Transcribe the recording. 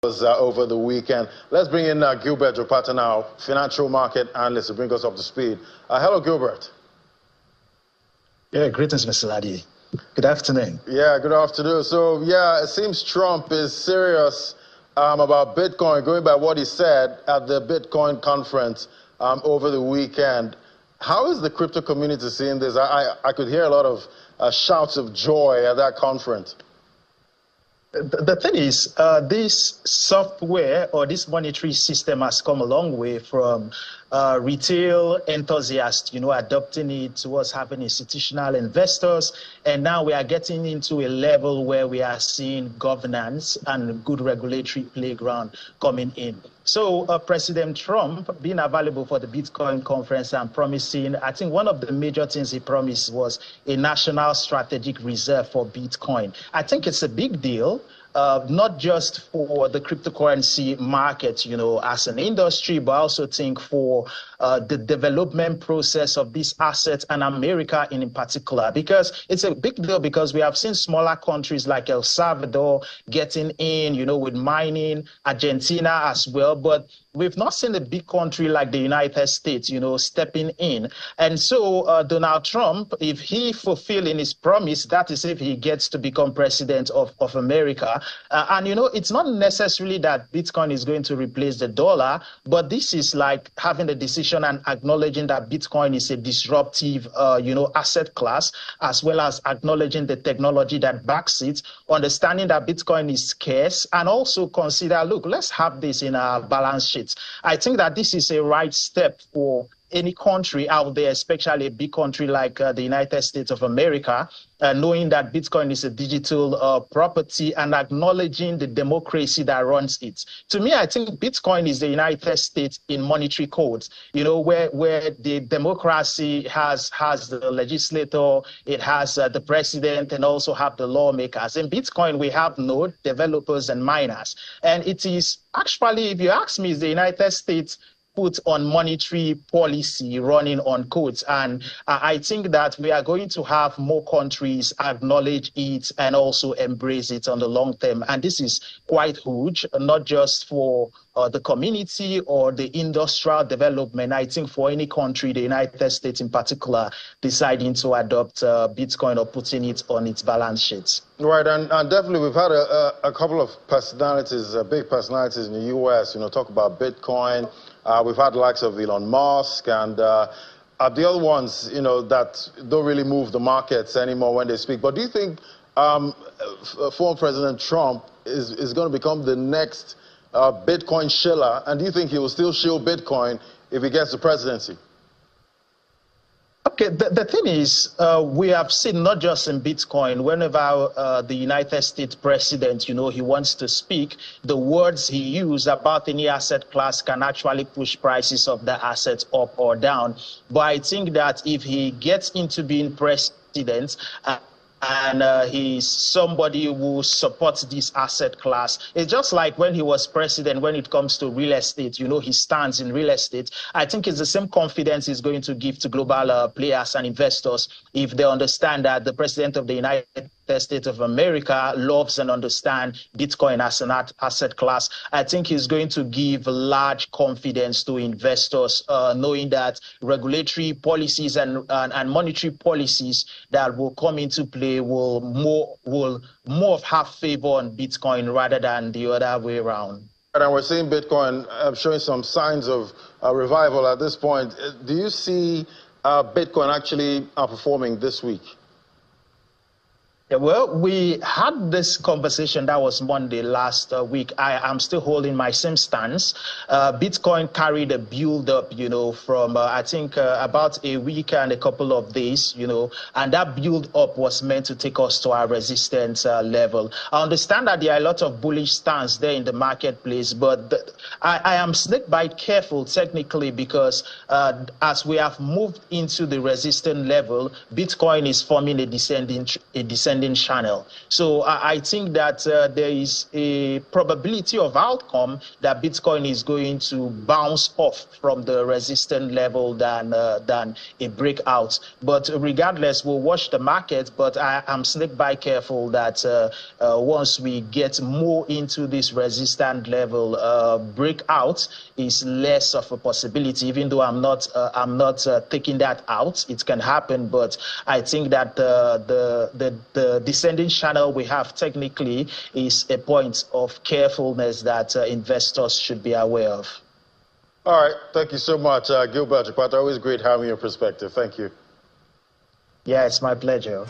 Over the weekend. Let's bring in Gilbert Joekpata now, financial market analyst, to bring us up to speed. Hello, Gilbert. Yeah, greetings, Mr. Ladi. Good afternoon. Yeah, good afternoon. So, yeah, it seems Trump is serious about Bitcoin, going by what he said at the Bitcoin conference over the weekend. How is the crypto community seeing this? I could hear a lot of shouts of joy at that conference. The thing is, this software or this monetary system has come a long way from retail enthusiasts, adopting it towards having institutional investors. And now we are getting into a level where we are seeing governance and good regulatory playground coming in. So President Trump being available for the Bitcoin conference and promising, I think one of the major things he promised was a national strategic reserve for Bitcoin. I think it's a big deal. Not just for the cryptocurrency market, as an industry, but I also think for the development process of these assets and America in particular, because it's a big deal because we have seen smaller countries like El Salvador getting in, with mining, Argentina as well, but we've not seen a big country like the United States, stepping in. And so Donald Trump, if he fulfilling his promise, that is if he gets to become president of America. And, it's not necessarily that Bitcoin is going to replace the dollar, but this is like having a decision and acknowledging that Bitcoin is a disruptive, asset class, as well as acknowledging the technology that backs it, understanding that Bitcoin is scarce, and also consider, look, let's have this in our balance sheet. I think that this is a right step for any country out there, especially a big country like the United States of America, knowing that Bitcoin is a digital property and acknowledging the democracy that runs it. To me, I think Bitcoin is the United States in monetary codes, where the democracy has the legislator, it has the president, and also have the lawmakers. In Bitcoin, we have node developers and miners. And it is actually, if you ask me, is the United States put on monetary policy running on codes. And I think that we are going to have more countries acknowledge it and also embrace it on the long term. And this is quite huge, not just for the community or the industrial development. I think for any country, the United States in particular, deciding to adopt Bitcoin or putting it on its balance sheets. Right, and definitely we've had a couple of personalities, big personalities in the U.S., talk about Bitcoin. We've had the likes of Elon Musk and the other ones, that don't really move the markets anymore when they speak. But do you think former President Trump is going to become the next Bitcoin shiller? And do you think he will still shill Bitcoin if he gets the presidency? Okay, the thing is, we have seen not just in Bitcoin, whenever the United States president, he wants to speak, the words he uses about any asset class can actually push prices of the assets up or down. But I think that if he gets into being president, and he's somebody who supports this asset class. It's just like when he was president, when it comes to real estate, his stance in real estate. I think it's the same confidence he's going to give to global players and investors if they understand that the president of the United States of America loves and understands Bitcoin as an asset class. I think he's going to give large confidence to investors, knowing that regulatory policies and monetary policies that will come into play will more have favor on Bitcoin rather than the other way around. And we're seeing Bitcoin showing some signs of revival at this point. Do you see Bitcoin actually outperforming this week? Yeah, well, we had this conversation, that was Monday last week. I am still holding my same stance. Bitcoin carried a build-up, from I think about a week and a couple of days, and that build-up was meant to take us to our resistance level. I understand that there are a lot of bullish stance there in the marketplace, but I am snake bite careful technically because as we have moved into the resistance level, Bitcoin is forming a descending descending channel. So I think that there is a probability of outcome that Bitcoin is going to bounce off from the resistant level than a breakout. But regardless, we'll watch the market. But I'm snake bite careful that once we get more into this resistant level, breakout is less of a possibility. Even though I'm not taking that out, it can happen. But I think that the descending channel we have technically is a point of carefulness that investors should be aware of. All right, thank you so much, Gilbert. Joekpata. Always great having your perspective. Thank you. Yeah, it's my pleasure.